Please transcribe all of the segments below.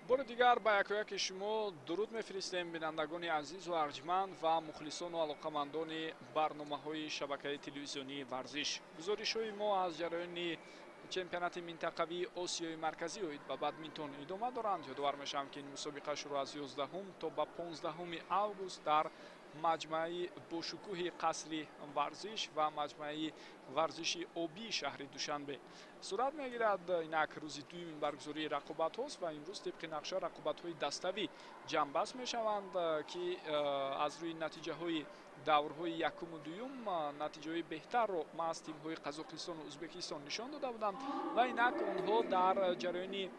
بار دیگر با یکایک شما درود میفرستیم بینندگان عزیز و ارجمند و مخلصان و علاقمندان برنامه‌های شبکه تلویزیونی ورزش. گزارش‌های ما از جریان چمپیونات منطقوی آسیای مرکزی و بدمینتون ادامه دارند. یادآور میشم که این مسابقه شروع از 11 تا به 15 اوگوست در مجمع باشکوه قصر ورزش و مجمع ورزشی آبی شهر دوشنبه صورت میگیرد. اینک روز دوم برگزاری رقابت هاست و امروز طبق نقشه رقابت های دستوی جنبست می شوند که از روی نتیجه های دورهای یکم و دوم نتیجه های بهتر رو ما از تیم های قزاقستان و ازبکستان نشان داده بودند و اینک آنها در جریان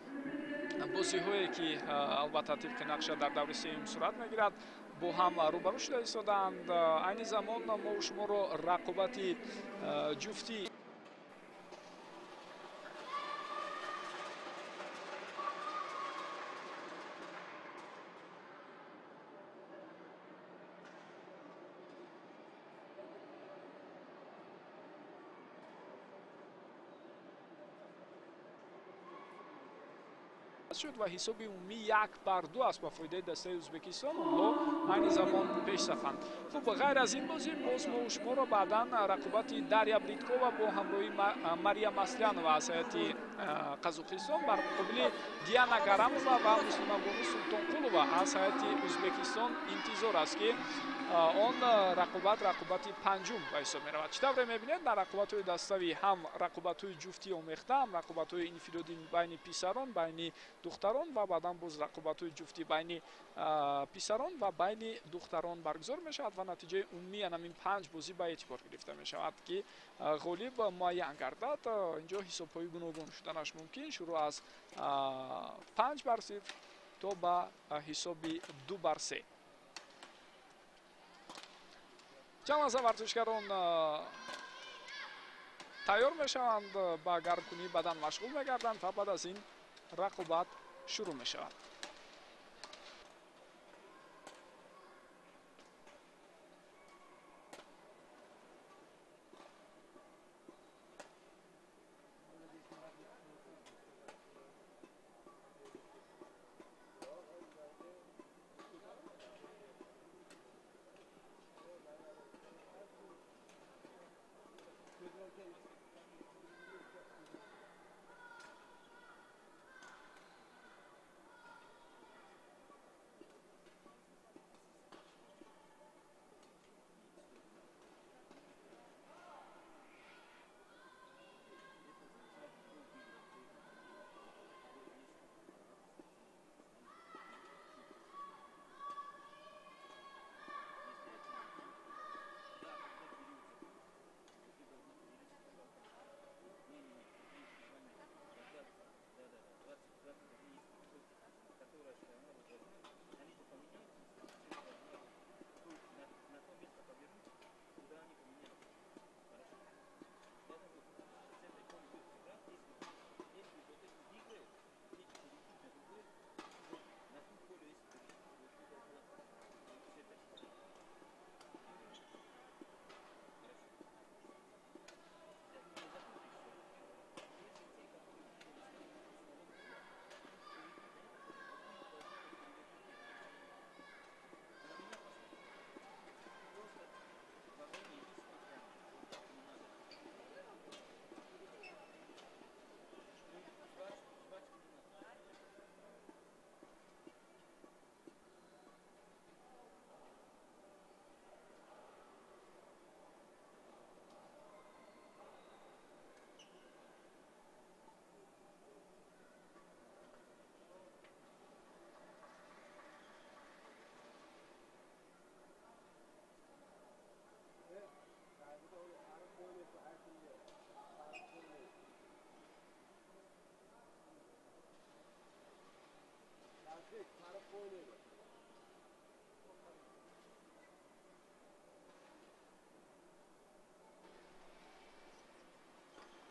بازی هایی که البته طبق نقشه در دور سوم صورت میگیرد با هم روبرو شده ایستادند. این زمان ما و شما رو رقابت جفتی شد و حساب عمومی 1-2 است با فایده دسته ازبکستان. اونها این زمان پیش رفتند. خب غیر از این بازی باز ما و شما را بعدا رقابت دریا بریدکووا با همراهی مریم اسلیانова از هیئت قزاقستان بر مقابل دیانا гарамова و مسلمانبانو سултонқулова از هیئت ازبکستان انتظار است که آن رقابت پنجم به حساب می رود. چطور میبینید در رقابت های دستوی هم رقابت های جفتی آمیخته، هم رقابت های انفرادی بین پسران بین دختران و بعدا باز رقابت های جفتی بین پسران و بین دختران برگزار می شود و نتیجه عمومی همین 5 بازی به اعتبار گرفته می شود که غالب معین گردد. اینجا حساب های گوناگون شدنش ممکن شروع از 5-0 تا به حساب 2-3. جمع از ورزشکاران تیار می شوند، به گرم کنی بدن مشغول می گردند و بعد از این رقابت شروع می شود.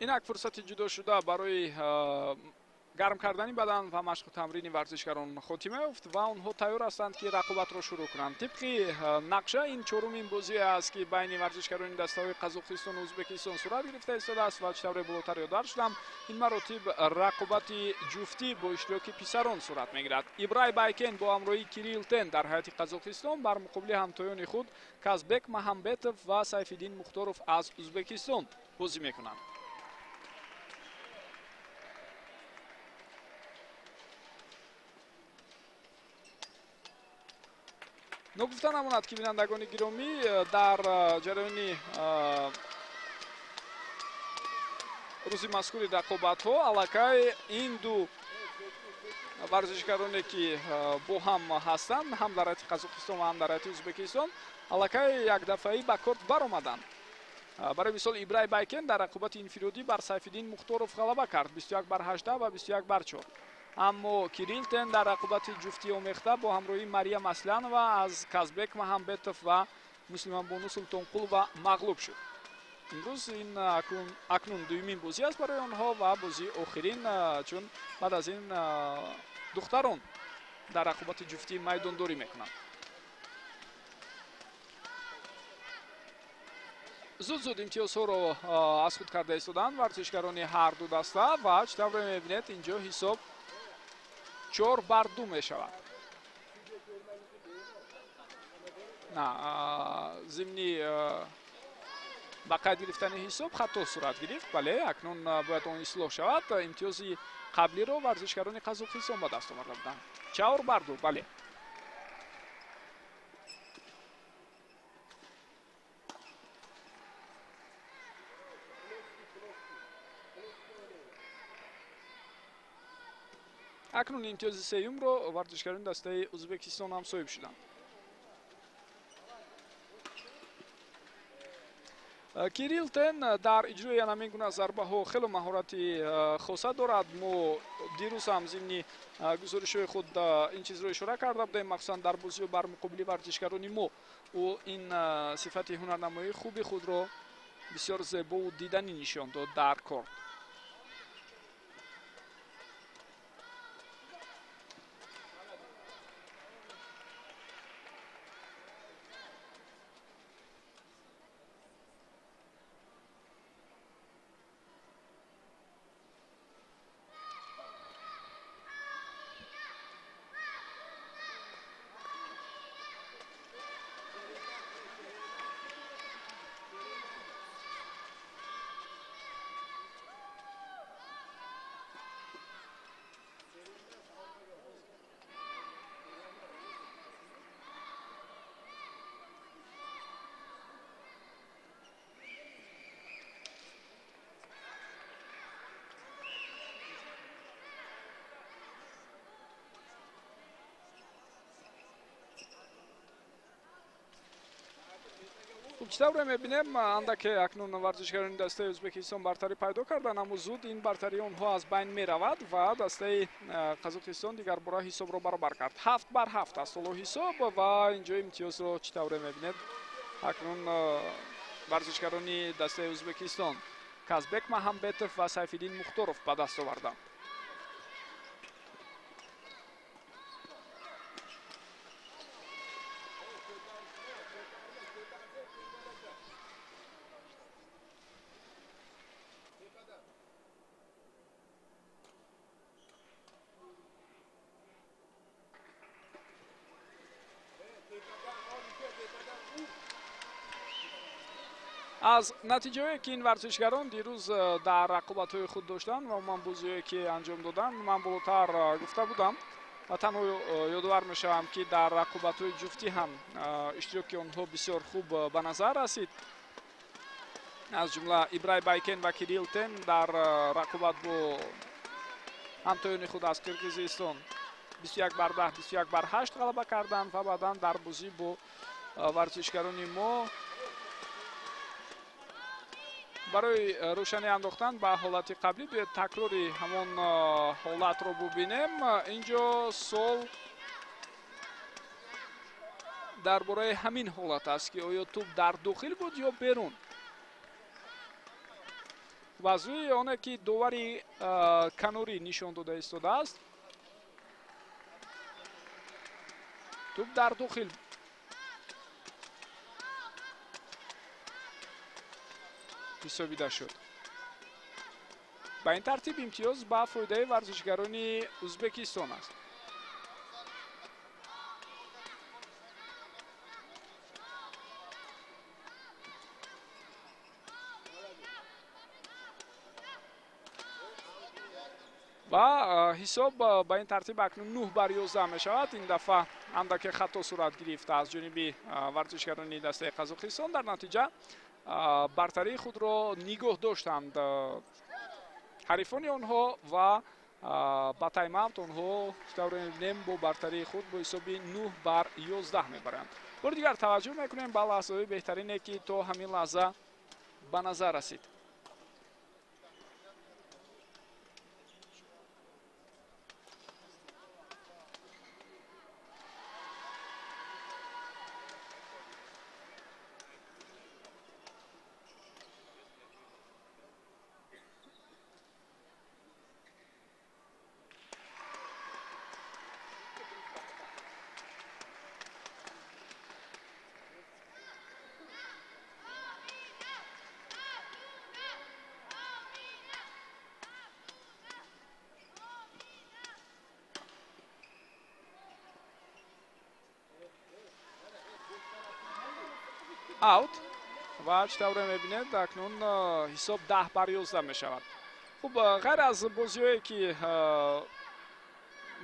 اینک فرصت جدا شده برای гарм кардани бадан ва машқу тамрини варзишгарон хотима ёфт ва онҳо тайёр ҳастанд ки рақобатро шурӯъ кунанд. Тибқи нақша ин чорумин бозие аст ки байни варзишгарони дастаҳои Қазоқистону Ӯзбекистон сурат гирифта истодааст ва чӣ тавре болотар ёддар шудам, ин маротиб рақобати ҷуфтӣ бо иштироки писарон сурат мегирад. Ибрай Байкен бо ҳамроҳии Кирилл Тен дар ҳайати Қазоқистон бар муқобили ҳамтоёни худ Казбек Маҳамбетов ва Сайфиддин Мухторов аз Ӯзбекистон бозӣ мекунанд. нагуфта намонад ки бинандагони гиромӣ дар ҷараёни рӯзи мазкури рақобатҳо аллакай ин ду варзишгароне ки бо ҳам ҳастанд, ҳам дар ҳайати Қазоқистон ва ҳам дар ҳайати Ӯзбекистон, аллакай якдафаӣ ба корт баромаданд. барои мисол Ибрай Байкен дар рақобати инфиродӣ бар Сайфиддин Мухторов ғалаба кард 21 бар 18 ва 21 бар 4. аммо Кирилл Тен дар рақобати ҷуфтӣ омехта бо ҳамроҳии Мариям Асланова аз Казбек Маҳамбетов ва Муслиманбону Султонқулова мағлуб шуд. имрӯз ин акнун дуюмин бозӣ аст барои онҳо ва бозии охирин, чун баъд аз ин духтарон дар рақобати ҷуфтӣ майдондорӣ мекунанд. зуд имтиёзҳоро аз худ карда истоданд варзишгарони ҳар ду даста ва чӣ тавре мебинед инҷо ҳисоб 4 бар 2 мешавад. зимни ба қайд гирифтани ҳисоб хато сурат гирифт. бале, акнун бояд он ислоҳ шавад. имтиёзи қаблиро варзишгарони Қазоқистон ба даст оварда буданд. 4 бар 2, бале. акнун имтиёзи сеюмро варзишгарони дастаи Ӯзбекистон ҳам соҳиб шуданд. Кирилл Тен дар иҷрои янамин гуна зарбаҳо хеле маҳорати хоса дорад. мо дирӯз ҳам зимни гузоришҳои худ ин чизро ишора карда будем, махсусан дар бозиҳо бар муқобили варзишгарони мо ӯ ин сифати ҳунарнамоии хуби худро бисёр зебову диданӣ нишон дод дар корт. чӣ тавре мебинем андаке акнун варзишгарони дастаи Ӯзбекистон бартарӣ пайдо карданд, аммо зуд ин бартарии онҳо аз байн меравад ва дастаи Қазоқистон дигар бора ҳисобро баробар кард. 7 бар 7 аст ҳоло ҳисоб ва инҷо имтиёзро чӣ тавре мебинед акнун варзишгарони дастаи Ӯзбекистон Казбек Маҳамбетов ва Сайфиддин Мухторов ба даст оварданд. аз натиҷаҳое ки ин варзишгарон дирӯз дар рақобатҳои худ доштанд ва умуман бозиҳое ки анҷом доданд, ман болотар гуфта будам ва танҳо ёдовар мешавам ки дар рақобатҳои ҷуфтӣ ҳам иштироки онҳо бисёр хуб ба назар расид. аз ҷумла Ибрай Байкен ва Кирилл Тен дар рақобат бо ҳамтоёни худ аз Қирғизистон 21 бар 10, 21 бар 8 ғалаба карданд ва баъдан дар бозӣ бо варзишгарони мо барои рӯшанӣ андохтан ба ҳолати қаблӣ биёед такрори ҳамон ҳолатро бубинем. инҷо сол дар бораи ҳамин ҳолат аст ки оё туп дар дохил буд ё берун. ва аз рӯи оне ки довари канорӣ нишон дода истодааст, туп дар дохил ҳисобида шуд. ба ин тартиб имтиёз ба фоидаи варзишгарони ӯзбекистон аст. ва ҳисоб ба ин тартиб акнун 9-11 мешавад. ин дафъа андаке хато сурат гирифта аз ҷониби варзишгарони дастаи Қазоқистон. дар натиҷа бартарии худро нигоҳ доштанд ҳарифони онҳо ва ба таймаут онҳо тавре мебинем бо бартарии худ бо ҳисоби 9-11 мебаранд. бори дигар таваҷҷӯҳ мекунем ба лаҳзаҳои беҳтарине ки то ҳамин лаҳза ба назар расид. аут ва чӣ тавре мебинед акнун ҳисоб 10-11 мешавад. хуб, ғайр аз бозиҳое ки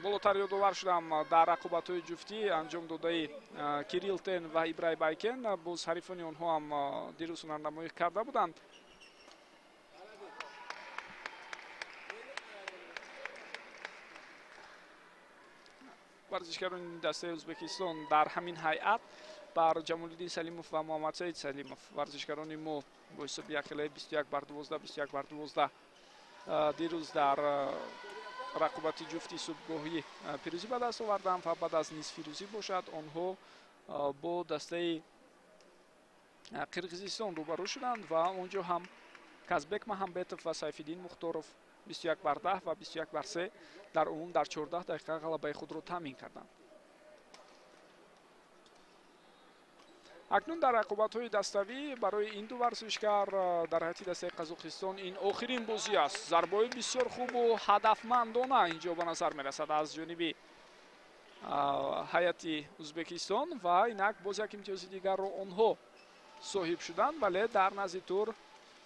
болотар ёдовар шудам дар рақобатҳои ҷуфтӣ анҷом додаи Кирилл Тен ва Ибрай Байкен, боз ҳарифони онҳо ҳам дирӯз ҳунарнамоӣ карда буданд. варзишгарони дастаи ӯзбекистон дар ҳамин ҳайат бар Ҷамолиддин Салимов ва Муҳаммадсаид Салимов, варзишгарони мо бо ҳисоби 21-12, 21-12 дирӯз дар рақобати ҷуфти субҳгоҳӣ пирӯзӣ ба даст оварданд ва баъд аз нисфирӯзӣ бошад онҳо бо дастаи Қирғизистон рӯбарӯ шуданд ва онҷо ҳам Казбек Маҳамбетов ва Сайфиддин Мухторов 21-10 ва 21-3 дар умум дар 14 дақиқа ғалабаи худро таъмин карданд. акнун дар рақобатҳои даставӣ барои ин ду варзишгар дар ҳайати дастаи Қазоқистон ин охирин бозӣ аст. зарбаҳои бисёр хубу ҳадафмандона инҷо ба назар мерасад аз ҷониби ҳайати Ӯзбекистон ва инак боз як имтиёзи дигарро онҳо соҳиб шуданд, вале дар назди тур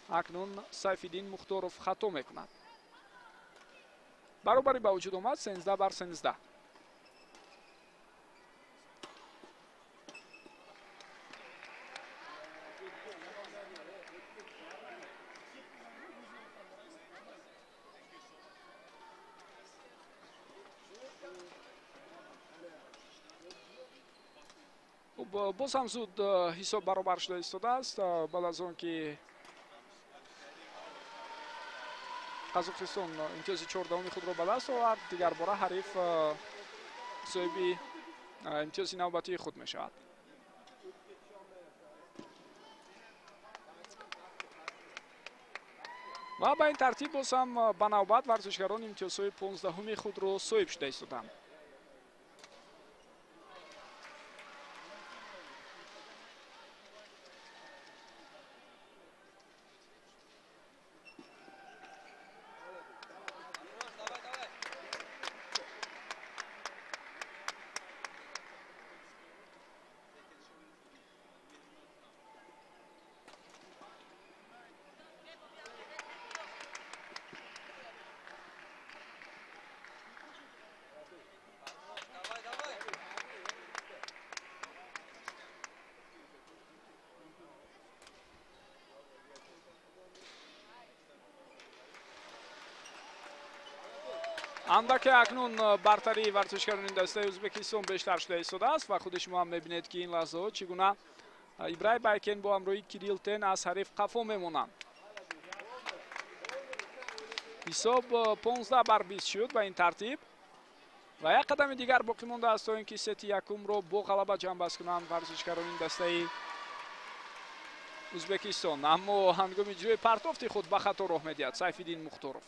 акнун Сайфиддин Мухторов хато мекунад. баробарӣ ба вуҷуд омад 13-13. боз ҳам зуд ҳисоб баробар шуда истодааст баъд аз он ки Қазоқистон имтиёзи 14 худро ба даст овард. дигар бора ҳариф соҳиби имтиёзи навбатии худ мешавад. ва ба ин тартиб боз ҳам ба навбат варзишгарон имтиёзҳои 15 худро соҳиб шуда истоданд. андаке акнун бартарии варзишгарони дастаи Ӯзбекистон бештар шуда истодааст ва худи шумо ҳам мебинед ки ин лаҳзаҳо чӣ гуна Ибрай Байкен бо ҳамроҳи Кирилл Тен аз ҳариф қафо мемонанд. ҳисоб 15-20 шуд ба ин тартиб ва як қадами дигар боқӣ мондааст то ин ки сети якумро бо ғалаба ҷамъбаст кунанд варзишгарони дастаи ӯзбекистон, аммо ҳангоми ҷои партофти худ ба хато роҳ медиҳад Сайфиддин Мухторов.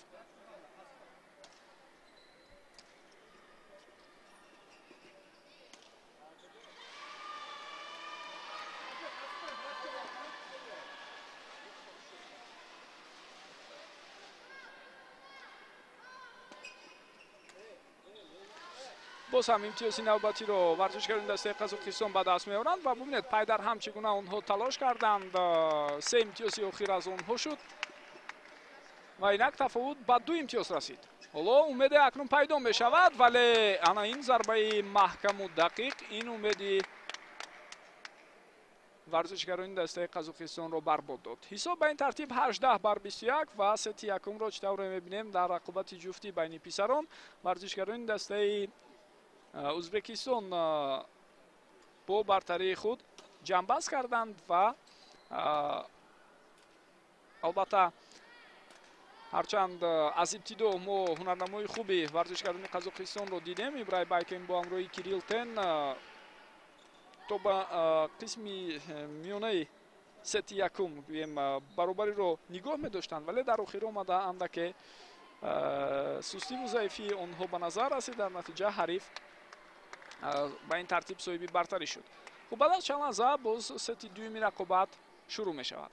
боз ҳам имтиёзи навбатиро варзишгарони дастаи Қазоқистон ба даст меоранд ва бубинед пай дар ҳам чӣ гуна онҳо талош карданд. 3 имтиёзи охир аз онҳо шуд ва инак тафовут ба 2 имтиёз расид. ҳоло умеде акнун пайдо мешавад, вале ана ин зарбаи маҳкаму дақиқ ин умеди варзишгарони дастаи Қазоқистонро барбод дод. ҳисоб ба ин тартиб 18-21 ва сети якумро чӣ тавре мебинем дар рақобати ҷуфтӣ байни писарон. Варзишгарони дастаи ӯзбекистон бо бартарии худ ҷамъбаст карданд ва албатта ҳарчанд аз ибтидо мо ҳунарнамои хуби варзишгарони Қазоқистонро дидем. Ибрай Байкен бо ҳамроҳи Кирилл Тен то ба қисми миёнаи сети якум гӯем баробариро нигоҳ медоштанд, вале дар охир омада андаке сустиву заифии онҳо ба назар расид. Дар натиҷа ҳариф ба ин тартиб соҳиби бартарӣ шуд. хуб, баъд аз чанд лаҳза боз сети дуюми рақобат шурӯъ мешавад.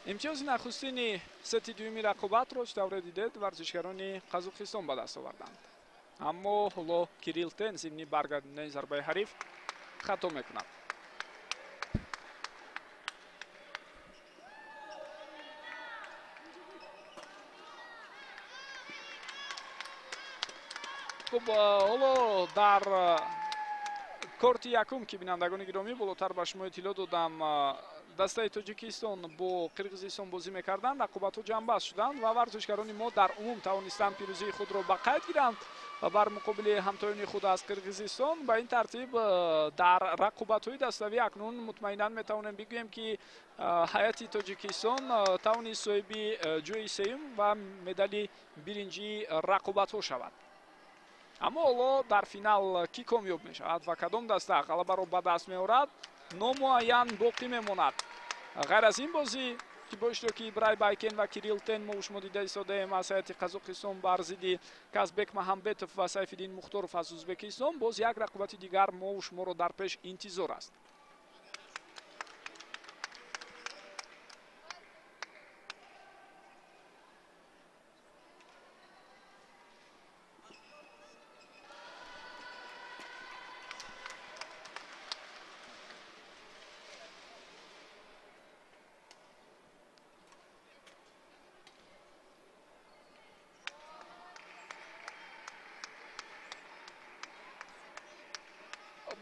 имтиёзи нахустини сети дуюми рақобатро чӣ тавре дидед варзишгарони Қазоқистон ба даст оварданд. Аммо ҳоло Кирилл Тен зимни баргардонидаи зарбаи ҳариф хато мекунад. хуб, ҳоло дар корти якум ки бинандагони гиромӣ болотар ба шумо иттилоъ додам, дастаи Тоҷикистон бо Қирғизистон бозӣ мекарданд, рақобатҳо ҷамъбаст шуданд ва варзишгарони мо дар умум тавонистанд пирӯзии худро ба қайд гиранд бар муқобили ҳамтоёни худ аз Қирғизистон. Ба ин тартиб дар рақобатҳои даставӣ акнун мутмаинан метавонем бигӯем ки ҳайати Тоҷикистон тавонист соҳиби ҷои сеюм ва медали биринҷии рақобатҳо шавад. аммо ҳоло дар финал кӣ комёб мешавад ва кадом даста ғалабаро ба даст меорад номуайян боқӣ мемонад. ғайр аз ин бозӣ ки бо иштироки Ибрай Байкен ва Кирилл Тен мо шумо дида истодаем аз ҳайати Қазоқистон бар зидди Казбек Маҳамбетов ва Сайфиддин Мухторов аз Ӯзбекистон, боз як рақобати дигар мо шуморо дар пеш интизор аст.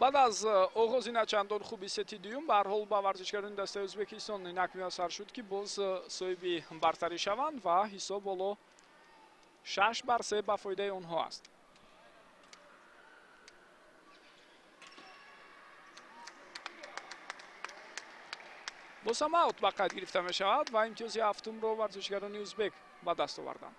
баъд аз оғози начандон хуби сети дуюм ба ҳар ҳол ба варзишгарони дастаи Ӯзбекистон инак муяссар шуд ки боз соҳиби бартарӣ шаванд ва ҳисоб ҳоло 6-3 ба фоидаи онҳо аст. боз ҳам аут ба қайд гирифта мешавад ва имтиёзи ҳафтумро варзишгарони ӯзбек ба даст оварданд.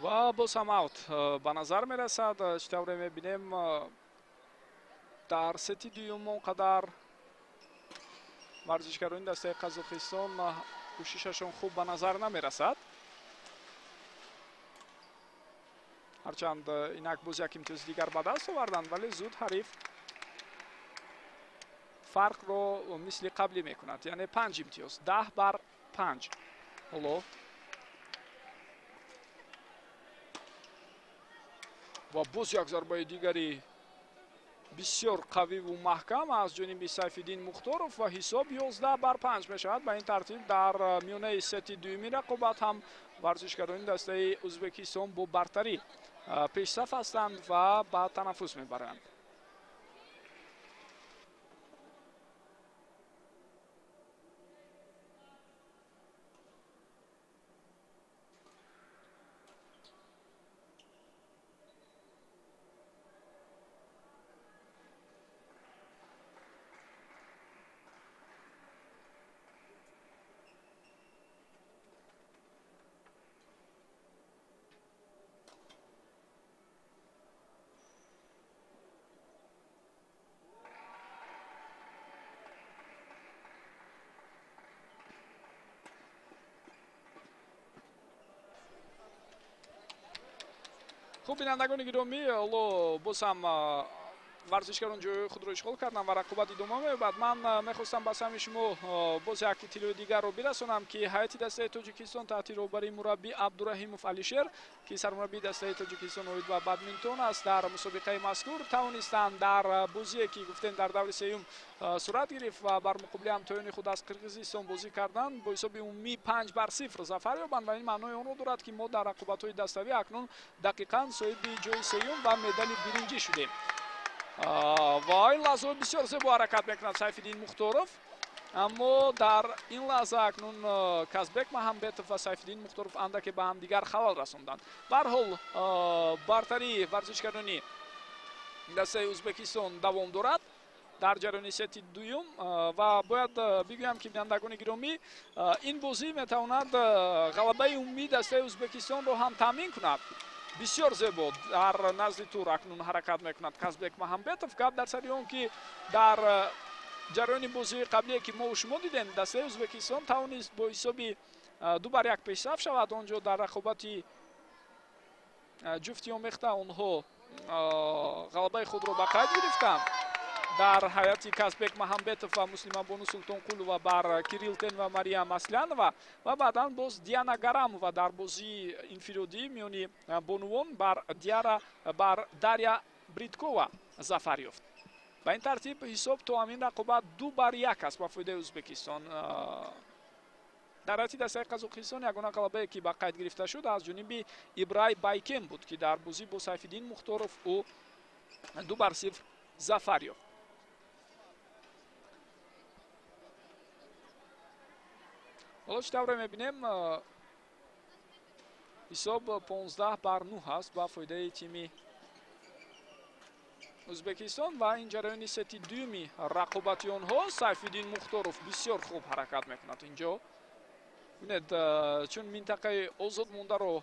ва боз ҳам аут ба назар мерасад. чӣ тавре мебинем дар сети дуюм он қадар ورزشکاران دسته قزاقستان کوشششون خوب به نظر نمیرسد. هرچند اینک باز یک امتیاز دیگر به دست آوردند ولی زود حریف فرق رو مثل قبلی میکند، یعنی 5 امتیاز، 10 بر 5. هلو و باز یک ضربه دیگری بسیار قوی و محکم از جانب سیفالدین مختارов و حساب 11 بر 5 میشود. به این ترتیب در میانه ست دومی رقابت هم ورزشکاران دسته ازبکستان با برتری پیش صف هستند و به تنفس میبرند. خوب بینندگان گرامی، حالا باز هم ورزشکاران جای خود رو اشغال کردن و رقابت ادامه می‌یابد. من میخواستم به سمع شما باز یک اطلاع دیگر رو برسونم که هیئت دسته تاجیکستان تحت رهبری مربی عبدالرحیمov علیشیر که سرمربی دسته تاجیکستان اوید و بدمینتون است در مسابقه مذکور توانستند در بازی که گفتن در دور سوم صورت گرفت و بر مقابل همتایان خود از قرقیزستان بازی کردند با حساب عمومی 5 بر 0 ظفر یابند و این معنای آن را دارد که ما در رقابت‌های دسته‌ای اکنون دقیقاً صاحب جای سوم و مدال برنجی شدیم. و این لحظه بسیار زیبا حرکت میکند سیفالدین مختارов، اما در این لحظه اکنون کازبек محمبетов و سیفالدین مختارов اندک به هم دیگر خلل رساندند. به هر حال برتری ورزشکارانی دسته ازبکستان دوام دارد در جریان ست دوم و باید بگویم که بینندگان گرامی این بازی میتواند غلبه عمومی دسته ازبکستان رو هم تامین کند. بسیار زیبا در نزد تور اکنون حرکت میکند کازبek محمبетов. گپ در سر اون که در جریان بازی قبلی که ما و شما دیدیم دسته ازبکستان توانست با حساب 2 بر 1 پیشرفت شود. آنجا در رقابت جفتی آمیخته آنها غلبه خود را به قید گرفتند در هیئت کازبek محمبетов و مسلمان بانو سلطانقولو و بر کیریل تن و مریم اسلانова و بعدا باز دیانا گرامова در بازی انفرادی میانی بانوان بر داریا بریدکووا ظفر یافت. به این ترتیب حساب تو همین رقابت 2 بر 1 است با فایده ازبکستان. در هیئت دسته قزاقستان یگانه غلبه که به قید گرفته شد از جانب ابرای بایکن بود که در بازی با سیفالدین مختارov او 2 بر 0 ظفر یافت. حالا چطور میبینیم حساب 15 بر 9 است با فایده تیم ازبکستان و این جریان ست دومی رقابتی آنها سیفالدین مختارov بسیار خوب حرکت میکند اینجا. ببینید چون منطقه آزاد مونده رو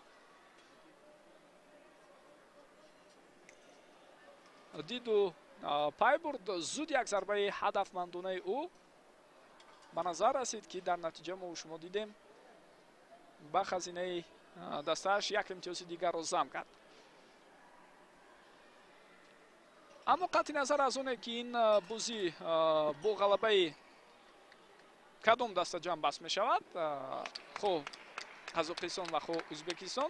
دید و پای برد، زود یک ضربه هدفمندانه او به نظر رسید که در نتیجه ما و شما دیدیم با خزینه دستش یک امتیاز دیگر را ضم کرد. اما قطع نظر از اونه که این بازی با غلبه کدام دسته جمع بست می شود، خو قزاقستان و خو ازبکستان،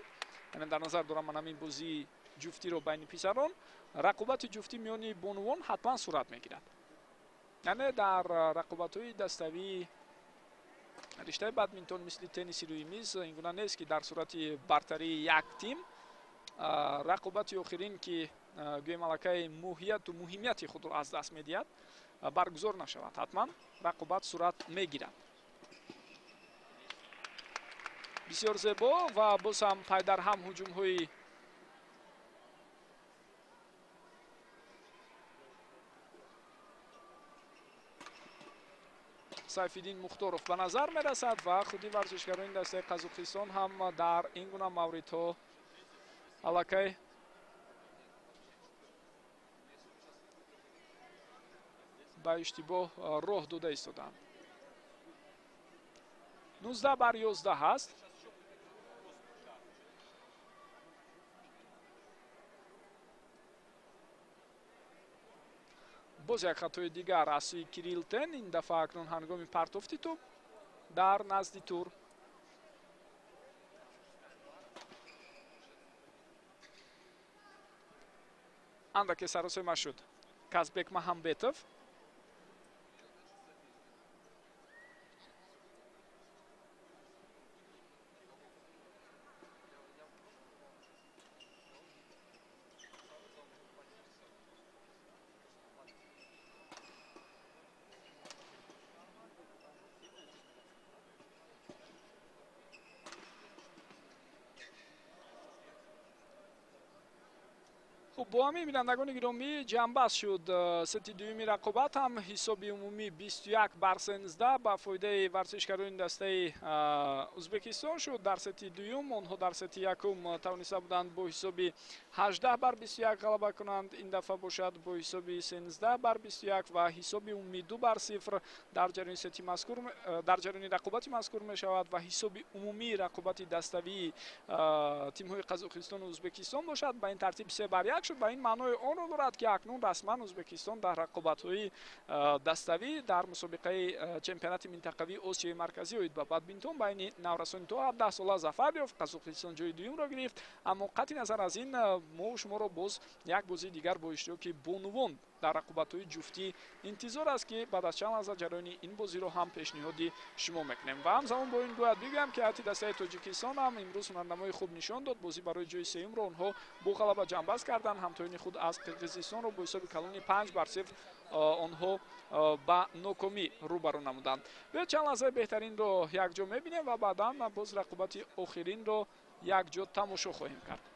یعنی در نظر دارم من همین بازی جفتی رو بین پسران، رقابت جفتی میانی بانوان حتما صورت میگیرد. یعنی در رقابت های دستوی رشته بدمینتون مثل تنیس روی میز اینگونه نیست که در صورت برتری یک تیم رقابت آخرین که گویم علاقه موهیت و مهمیت خود را از دست میدهد برگزار نشود. حتما رقابت صورت میگیرد. بسیار زیبا و باز هم پای در هم هجوم های سیفالدین مختارov به نظر می رسد و خودی ورزشکاران دسته قزاقستان هم در این گونه موردها علاقه به اشتباه راه داده ایستادند. 19 бар 11 ҳаст. боз як хатои дигар аз сӯи Кирилл Тен. ин дафъа акнун ҳангоми партофти тӯб дар назди тур. андаке саросема шуд. Казбек Маҳамбетов хуб, бо ҳамин бинандагони гиромӣ ҷамъбаст шуд сети дуюми рақобат ҳам ҳисоби умумӣ 21 бар 13 ба фоидаи варзишгарони дастаи ӯзбекистон шуд. дар сети дуюм онҳо дар сети якум тавониста буданд бо ҳисоби 18 бар 21 ғалаба кунанд. ин дафъа бошад бо ҳисоби 13 бар 21 ва ҳисоби умумӣ 2 бар 0 дар ҷараёни сети мазкур дар ҷараёни рақобати мазкур мешавад ва ҳисоби умумии рақобати даставии тимҳои Қазоқистону Ӯзбекистон бошад. ба ин тартиб 3 бар 1 шуд. ба ин маъное онро дорад ки акнун расман Ӯзбекистон дар рақобатҳои даставӣ дар мусобиқаи чемпионати минтақавии Осияи марказӣ оид ба бадминтон байни наврасони то 17 сола зафар ёфт. Қазоқистон ҷои дуюмро гирифт. аммо қатъи назар аз ин мо шуморо боз як бозии дигар бо иштироки бонувон дар рақобатҳои ҷуфтӣ интизор аст ки баъд аз чанд лаҳза ҷараёни ин бозиро ҳам пешниҳоди шумо мекунем. ва ҳамзамон бо ин бояд бигӯям ки ҳайати дастаи Тоҷикистон ҳам имрӯз ҳунарнамои хуб нишон дод. бозӣ барои ҷои сеюмро онҳо бо ғалаба ҷамъбаст карданд. ҳамтоини худ аз Қирғизистонро бо ҳисоби калони 5 бар 0 онҳо ба нокомӣ рӯбарӯ намуданд. биёед чанд лаҳзаи беҳтаринро якҷо мебинем ва баъдан боз рақобати охиринро якҷо тамошо хоҳем кард.